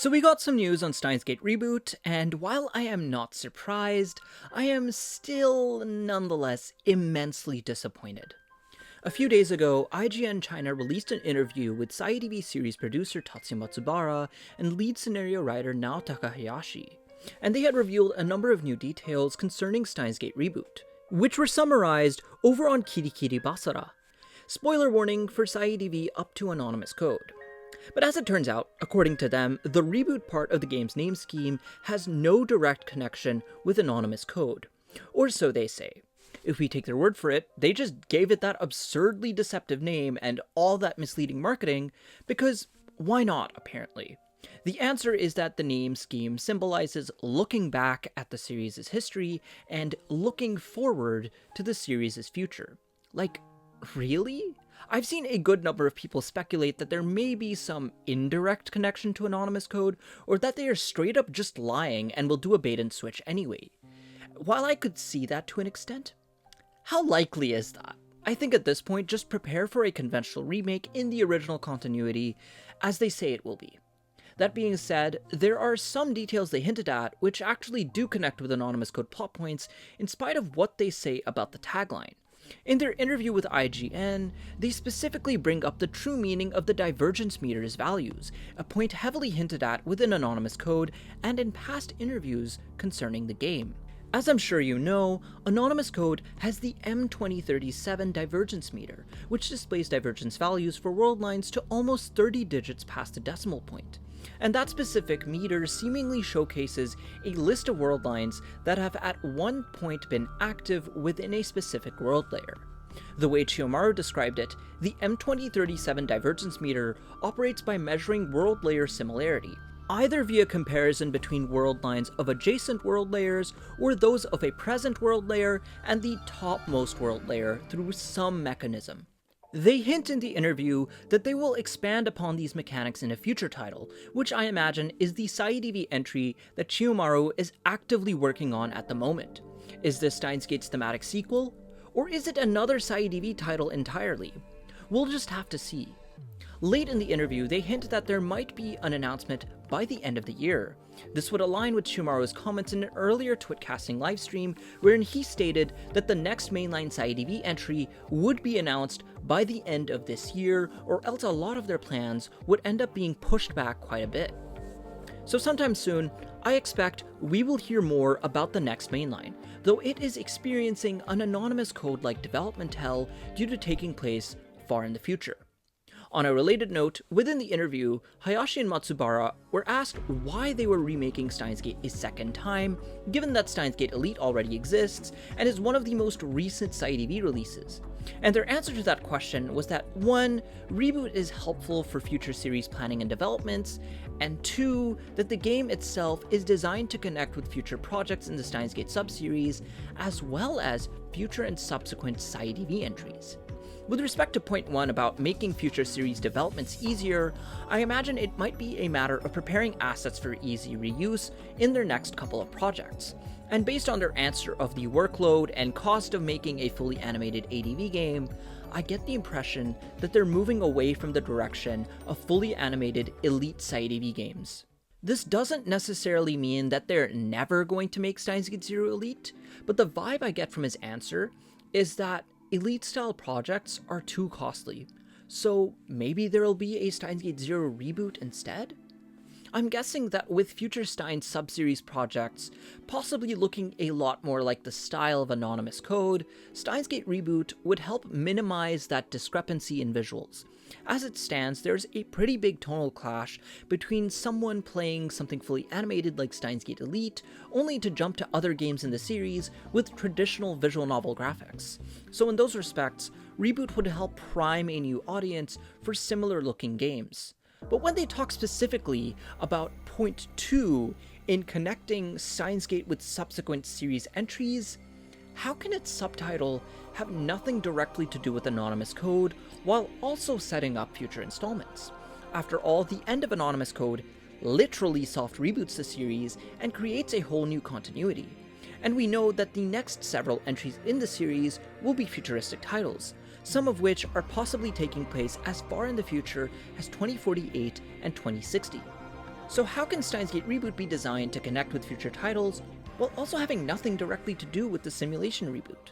So we got some news on Steins Gate Reboot, and while I am not surprised, I am still nonetheless immensely disappointed. A few days ago, IGN China released an interview with SciADV series producer Tatsuya Matsubara and lead scenario writer Naotaka Hayashi, and they had revealed a number of new details concerning Steins Gate Reboot, which were summarized over on Kirikiri Basara. Spoiler warning for SciADV up to anonymous code. But as it turns out, according to them, the reboot part of the game's name scheme has no direct connection with anonymous code. Or so they say. If we take their word for it, they just gave it that absurdly deceptive name and all that misleading marketing, because why not, apparently? The answer is that the name scheme symbolizes looking back at the series' history and looking forward to the series' future. Like, really? I've seen a good number of people speculate that there may be some indirect connection to anonymous code, or that they are straight up just lying and will do a bait and switch anyway. While I could see that to an extent, how likely is that? I think at this point, just prepare for a conventional remake in the original continuity, as they say it will be. That being said, there are some details they hinted at which actually do connect with anonymous code plot points, in spite of what they say about the tagline. In their interview with IGN, they specifically bring up the true meaning of the divergence meter's values, a point heavily hinted at within anonymous code and in past interviews concerning the game. As I'm sure you know, anonymous code has the M2037 divergence meter, which displays divergence values for world lines to almost 30 digits past the decimal point. And that specific meter seemingly showcases a list of world lines that have at one point been active within a specific world layer. The way Chiyomaru described it, the M2037 divergence meter operates by measuring world layer similarity, either via comparison between world lines of adjacent world layers or those of a present world layer and the topmost world layer through some mechanism. They hint in the interview that they will expand upon these mechanics in a future title, which I imagine is the SciADV entry that Chiyomaru is actively working on at the moment. Is this Steins Gate's thematic sequel? Or is it another SciADV title entirely? We'll just have to see. Late in the interview, they hint that there might be an announcement by the end of the year. This would align with Chiyomaru's comments in an earlier Twitcasting livestream, wherein he stated that the next mainline SciADV entry would be announced by the end of this year, or else a lot of their plans would end up being pushed back quite a bit. So sometime soon, I expect we will hear more about the next mainline, though it is experiencing an anonymous code-like development hell due to taking place far in the future. On a related note, within the interview, Hayashi and Matsubara were asked why they were remaking Steins Gate a second time, given that Steins Gate Elite already exists and is one of the most recent SciADV releases. And their answer to that question was that 1. Reboot is helpful for future series planning and developments, and 2. That the game itself is designed to connect with future projects in the Steins Gate subseries, as well as future and subsequent SciADV entries. With respect to point 1 about making future series developments easier, I imagine it might be a matter of preparing assets for easy reuse in their next couple of projects. And based on their answer of the workload and cost of making a fully animated ADV game, I get the impression that they're moving away from the direction of fully animated elite SciADV games. This doesn't necessarily mean that they're never going to make Steins Gate Zero Elite, but the vibe I get from his answer is that Elite-style projects are too costly, so maybe there'll be a Steins Gate Zero reboot instead? I'm guessing that with future Steins sub-series projects possibly looking a lot more like the style of anonymous code, Steins Gate Reboot would help minimize that discrepancy in visuals. As it stands, there's a pretty big tonal clash between someone playing something fully animated like Steins Gate Elite, only to jump to other games in the series with traditional visual novel graphics. So in those respects, Reboot would help prime a new audience for similar looking games. But when they talk specifically about point 2 in connecting Steins Gate with subsequent series entries, how can its subtitle have nothing directly to do with anonymous code while also setting up future installments? After all, the end of anonymous code literally soft reboots the series and creates a whole new continuity. And we know that the next several entries in the series will be futuristic titles, some of which are possibly taking place as far in the future as 2048 and 2060. So how can Steins Gate Reboot be designed to connect with future titles, while also having nothing directly to do with the simulation reboot?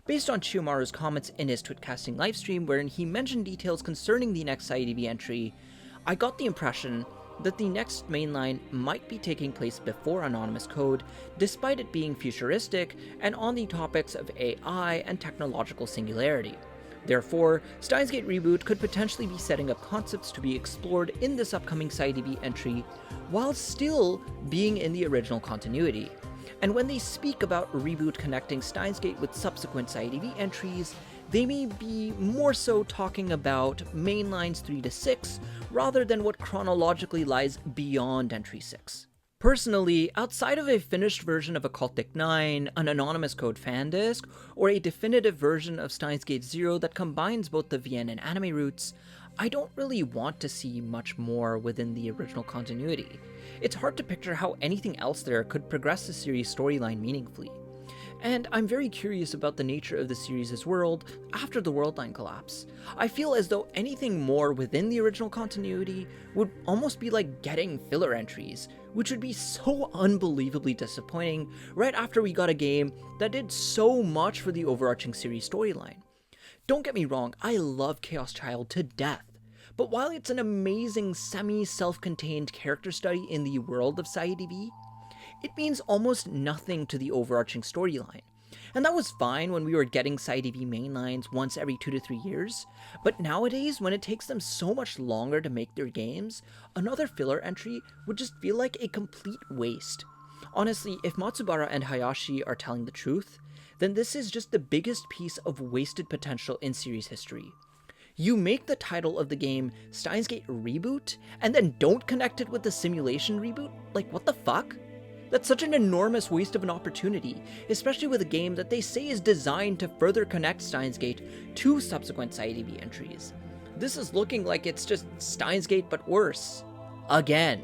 Based on Chiyomaru's comments in his Twitcasting livestream wherein he mentioned details concerning the next SciADV entry, I got the impression that the next mainline might be taking place before Anonymous Code, despite it being futuristic and on the topics of AI and technological singularity. Therefore, Steins Gate Reboot could potentially be setting up concepts to be explored in this upcoming SciADV entry, while still being in the original continuity. And when they speak about Reboot connecting Steins Gate with subsequent SciADV entries, they may be more so talking about mainlines 3 to 6, rather than what chronologically lies beyond Entry 6. Personally, outside of a finished version of Occultic 9, an Anonymous Code fan disc, or a definitive version of Steins Gate 0 that combines both the VN and anime routes, I don't really want to see much more within the original continuity. It's hard to picture how anything else there could progress the series' storyline meaningfully. And I'm very curious about the nature of the series' world after the Worldline collapse. I feel as though anything more within the original continuity would almost be like getting filler entries, which would be so unbelievably disappointing right after we got a game that did so much for the overarching series storyline. Don't get me wrong, I love Chaos Child to death, but while it's an amazing semi-self-contained character study in the world of SciADV, it means almost nothing to the overarching storyline. And that was fine when we were getting SciADV mainlines once every 2 to 3 years, but nowadays, when it takes them so much longer to make their games, another filler entry would just feel like a complete waste. Honestly, if Matsubara and Hayashi are telling the truth, then this is just the biggest piece of wasted potential in series history. You make the title of the game Steins Gate Reboot, and then don't connect it with the simulation reboot? Like, what the fuck? That's such an enormous waste of an opportunity, especially with a game that they say is designed to further connect Steins Gate to subsequent SciADV entries. This is looking like it's just Steins Gate but worse. Again.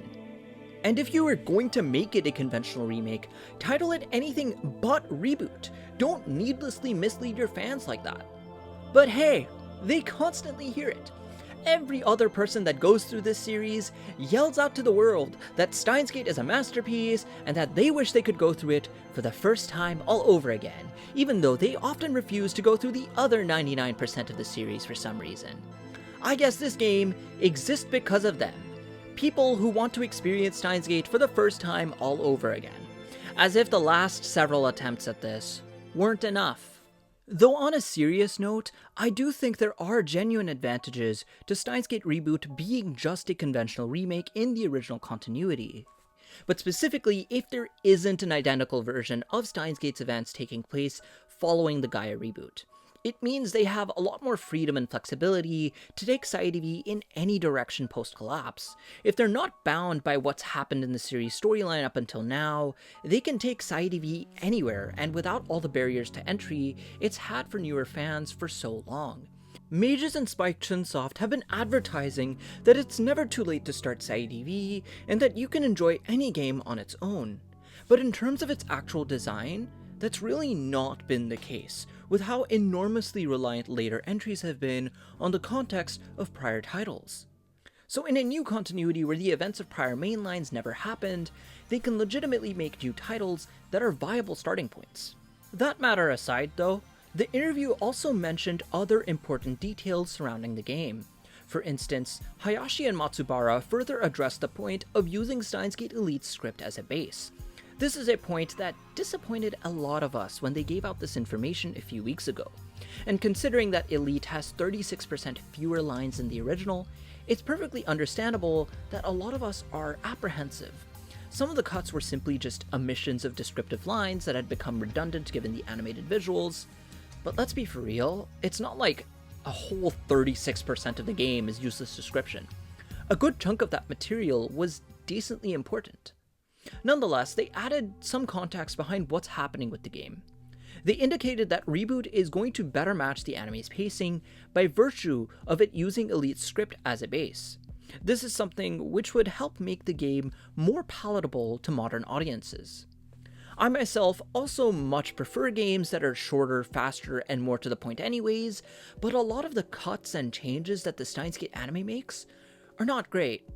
And if you are going to make it a conventional remake, title it anything but Reboot. Don't needlessly mislead your fans like that. But hey, they constantly hear it. Every other person that goes through this series yells out to the world that Steins Gate is a masterpiece and that they wish they could go through it for the first time all over again, even though they often refuse to go through the other 99% of the series for some reason. I guess this game exists because of them. People who want to experience Steins Gate for the first time all over again. As if the last several attempts at this weren't enough. Though on a serious note, I do think there are genuine advantages to Steins Gate Reboot being just a conventional remake in the original continuity. But specifically, if there isn't an identical version of Steins Gate's events taking place following the Gaia reboot. It means they have a lot more freedom and flexibility to take SciADV in any direction post-collapse. If they're not bound by what's happened in the series storyline up until now, they can take SciADV anywhere, and without all the barriers to entry it's had for newer fans for so long. Mages and Spike Chunsoft have been advertising that it's never too late to start SciADV, and that you can enjoy any game on its own. But in terms of its actual design, that's really not been the case, with how enormously reliant later entries have been on the context of prior titles. So in a new continuity where the events of prior mainlines never happened, they can legitimately make new titles that are viable starting points. That matter aside though, the interview also mentioned other important details surrounding the game. For instance, Hayashi and Matsubara further addressed the point of using Steins Gate Elite's script as a base. This is a point that disappointed a lot of us when they gave out this information a few weeks ago. And considering that Elite has 36% fewer lines than the original, it's perfectly understandable that a lot of us are apprehensive. Some of the cuts were simply just omissions of descriptive lines that had become redundant given the animated visuals. But let's be for real, it's not like a whole 36% of the game is useless description. A good chunk of that material was decently important. Nonetheless, they added some context behind what's happening with the game. They indicated that Reboot is going to better match the anime's pacing by virtue of it using Elite's script as a base. This is something which would help make the game more palatable to modern audiences. I myself also much prefer games that are shorter, faster, and more to the point anyways, but a lot of the cuts and changes that the Steins Gate anime makes are not great.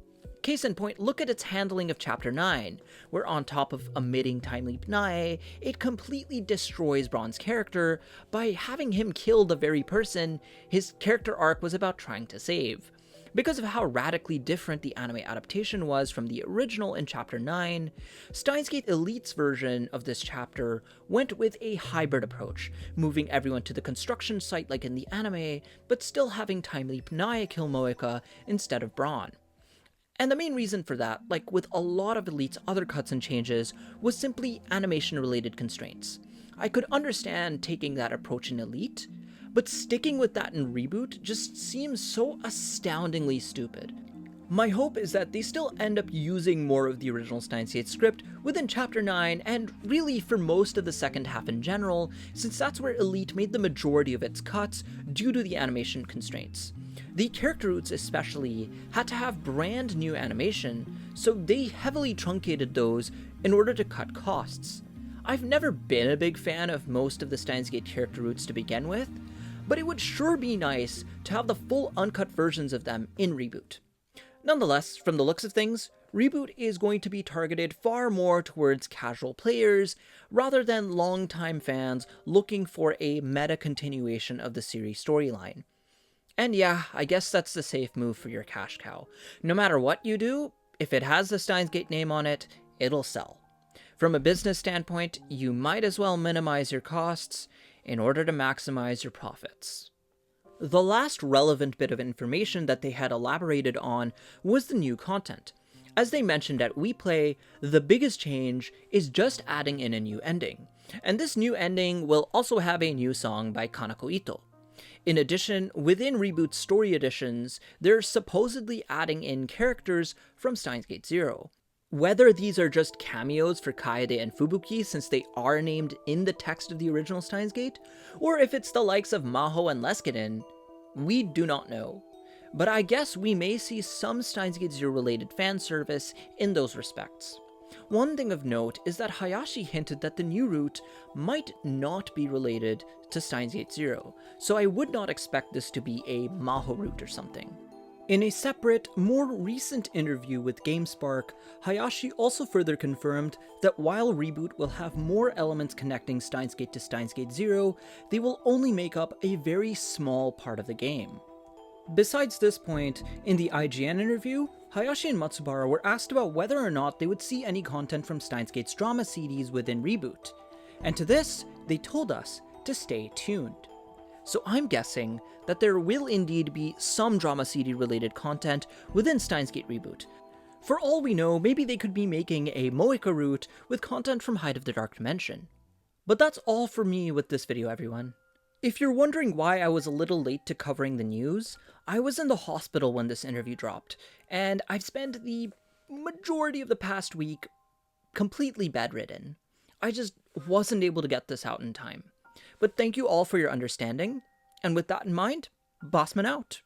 Case in point, look at its handling of Chapter 9, where on top of omitting Time Leap Nye, it completely destroys Braun's character by having him kill the very person his character arc was about trying to save. Because of how radically different the anime adaptation was from the original in Chapter 9, Steins Gate Elite's version of this chapter went with a hybrid approach, moving everyone to the construction site like in the anime, but still having Time Leap Nye kill Moeka instead of Braun. And the main reason for that, like with a lot of Elite's other cuts and changes, was simply animation-related constraints. I could understand taking that approach in Elite, but sticking with that in Reboot just seems so astoundingly stupid. My hope is that they still end up using more of the original Steins Gate script within Chapter 9, and really for most of the second half in general, since that's where Elite made the majority of its cuts due to the animation constraints. The character roots especially had to have brand new animation, so they heavily truncated those in order to cut costs. I've never been a big fan of most of the Steins Gate character roots to begin with, but it would sure be nice to have the full uncut versions of them in Reboot. Nonetheless, from the looks of things, Reboot is going to be targeted far more towards casual players, rather than longtime fans looking for a meta continuation of the series storyline. And yeah, I guess that's the safe move for your cash cow. No matter what you do, if it has the Steins Gate name on it, it'll sell. From a business standpoint, you might as well minimize your costs in order to maximize your profits. The last relevant bit of information that they had elaborated on was the new content. As they mentioned at WePlay, the biggest change is just adding in a new ending. And this new ending will also have a new song by Kanako Ito. In addition, within Reboot's story editions, they're supposedly adding in characters from Steins Gate Zero. Whether these are just cameos for Kaede and Fubuki since they are named in the text of the original Steins Gate, or if it's the likes of Maho and Leskinen, we do not know. But I guess we may see some Steins Gate Zero related fan service in those respects. One thing of note is that Hayashi hinted that the new route might not be related to Steins Gate Zero, so I would not expect this to be a Maho route or something. In a separate, more recent interview with GameSpark, Hayashi also further confirmed that while Reboot will have more elements connecting Steins Gate to Steins Gate Zero, they will only make up a very small part of the game. Besides this point, in the IGN interview, Hayashi and Matsubara were asked about whether or not they would see any content from Steins Gate's drama CDs within Reboot, and to this, they told us to stay tuned. So I'm guessing that there will indeed be some drama CD related content within Steins Gate Reboot. For all we know, maybe they could be making a Moeka route with content from Height of the Dark Dimension. But that's all for me with this video, everyone. If you're wondering why I was a little late to covering the news, I was in the hospital when this interview dropped, and I've spent the majority of the past week completely bedridden. I just wasn't able to get this out in time. But thank you all for your understanding, and with that in mind, Bossman out.